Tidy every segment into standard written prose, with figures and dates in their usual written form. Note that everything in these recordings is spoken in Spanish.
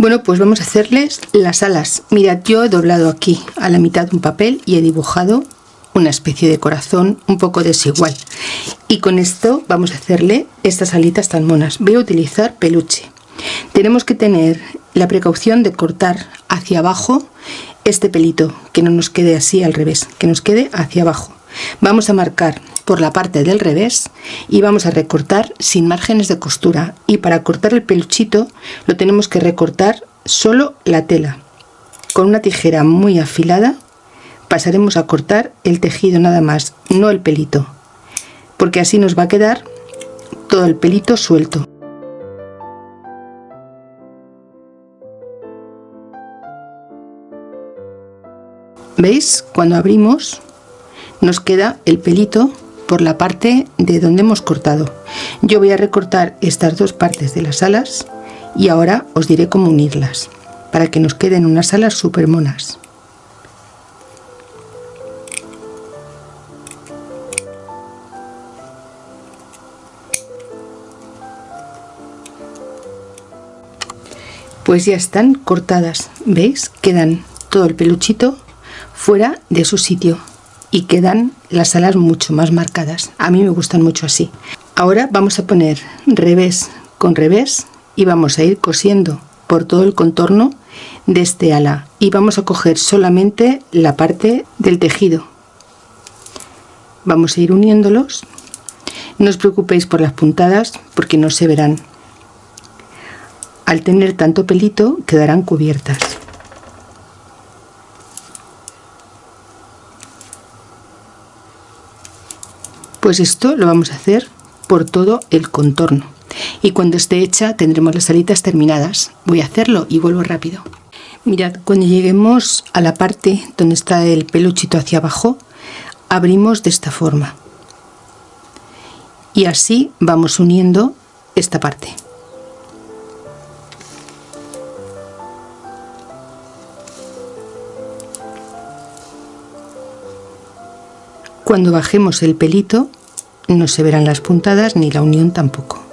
Bueno, pues vamos a hacerles las alas. Mirad, yo he doblado aquí a la mitad un papel y he dibujado una especie de corazón un poco desigual. Y con esto vamos a hacerle estas alitas tan monas. Voy a utilizar peluche. Tenemos que tener la precaución de cortar hacia abajo este pelito, que no nos quede así al revés, que nos quede hacia abajo. Vamos a marcar por la parte del revés y vamos a recortar sin márgenes de costura, y para cortar el peluchito lo tenemos que recortar solo la tela. Con una tijera muy afilada pasaremos a cortar el tejido nada más, no el pelito, porque así nos va a quedar todo el pelito suelto. ¿Veis? Cuando abrimos nos queda el pelito por la parte de donde hemos cortado. Yo voy a recortar estas dos partes de las alas y ahora os diré cómo unirlas para que nos queden unas alas súper monas. Pues ya están cortadas, ¿veis? Quedan todo el peluchito fuera de su sitio y quedan las alas mucho más marcadas. A mí me gustan mucho así. Ahora vamos a poner revés con revés y vamos a ir cosiendo por todo el contorno de este ala, y vamos a coger solamente la parte del tejido. Vamos a ir uniéndolos. No os preocupéis por las puntadas porque no se verán. Al tener tanto pelito quedarán cubiertas. Pues esto lo vamos a hacer por todo el contorno, y cuando esté hecha tendremos las alitas terminadas. Voy a hacerlo y vuelvo rápido. Mirad, cuando lleguemos a la parte donde está el peluchito hacia abajo, abrimos de esta forma y así vamos uniendo esta parte. Cuando bajemos el pelito no se verán las puntadas ni la unión tampoco.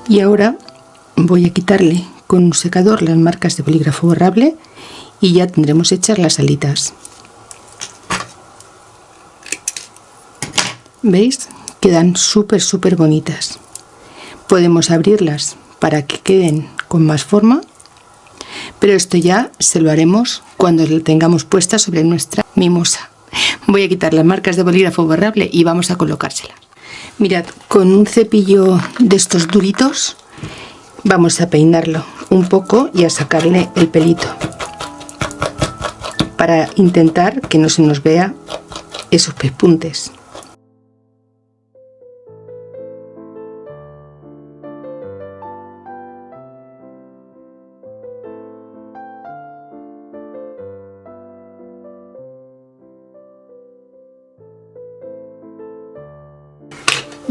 Y ahora voy a quitarle con un secador las marcas de bolígrafo borrable y ya tendremos hechas las alitas. ¿Veis? Quedan súper bonitas. Podemos abrirlas para que queden con más forma, pero esto ya se lo haremos cuando lo tengamos puesta sobre nuestra mimosa. Voy a quitar las marcas de bolígrafo borrable y vamos a colocárselas. Mirad, con un cepillo de estos duritos vamos a peinarlo un poco y a sacarle el pelito para intentar que no se nos vea esos pespuntes.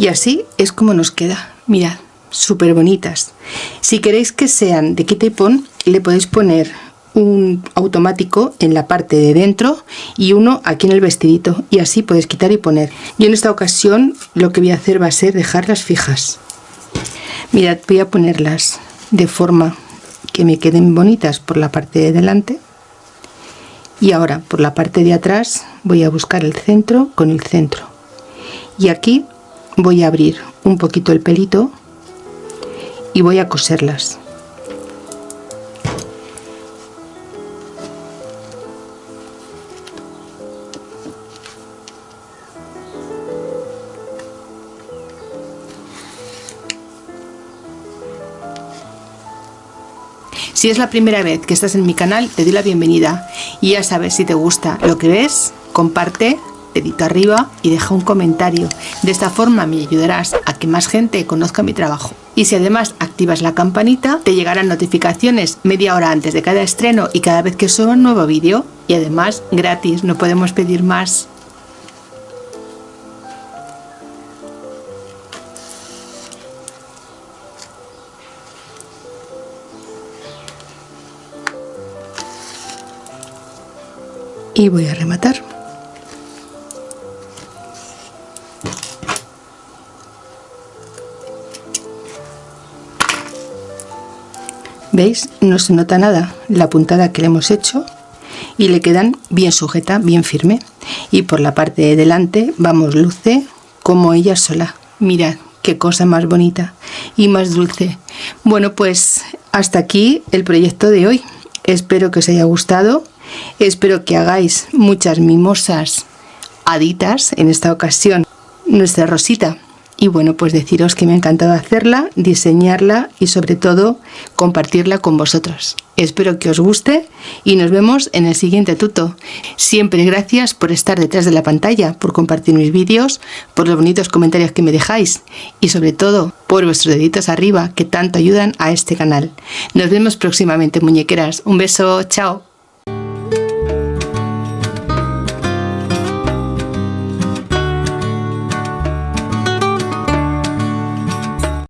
Y así es como nos queda. Mirad, súper bonitas. Si queréis que sean de quita y pon, le podéis poner un automático en la parte de dentro y uno aquí en el vestidito, y así podéis quitar y poner. Yo en esta ocasión lo que voy a hacer va a ser dejarlas fijas. Mirad, voy a ponerlas de forma que me queden bonitas por la parte de delante, y ahora por la parte de atrás voy a buscar el centro con el centro, y aquí voy a abrir un poquito el pelito y voy a coserlas. Si es la primera vez que estás en mi canal, te doy la bienvenida y ya sabes, si te gusta lo que ves, comparte, dedito arriba y deja un comentario. De esta forma me ayudarás a que más gente conozca mi trabajo. Y si además activas la campanita, te llegarán notificaciones media hora antes de cada estreno y cada vez que suba un nuevo vídeo. Y además gratis, no podemos pedir más. Y voy a rematar. ¿Veis? No se nota nada la puntada que le hemos hecho y le quedan bien sujeta, bien firme. Y por la parte de delante, vamos, luce como ella sola. Mirad qué cosa más bonita y más dulce. Bueno, pues hasta aquí el proyecto de hoy. Espero que os haya gustado. Espero que hagáis muchas mimosas haditas, en esta ocasión nuestra Rosita. Y bueno, pues deciros que me ha encantado hacerla, diseñarla y sobre todo compartirla con vosotros. Espero que os guste y nos vemos en el siguiente tuto. Siempre gracias por estar detrás de la pantalla, por compartir mis vídeos, por los bonitos comentarios que me dejáis y sobre todo por vuestros deditos arriba que tanto ayudan a este canal. Nos vemos próximamente, muñequeras. Un beso, chao.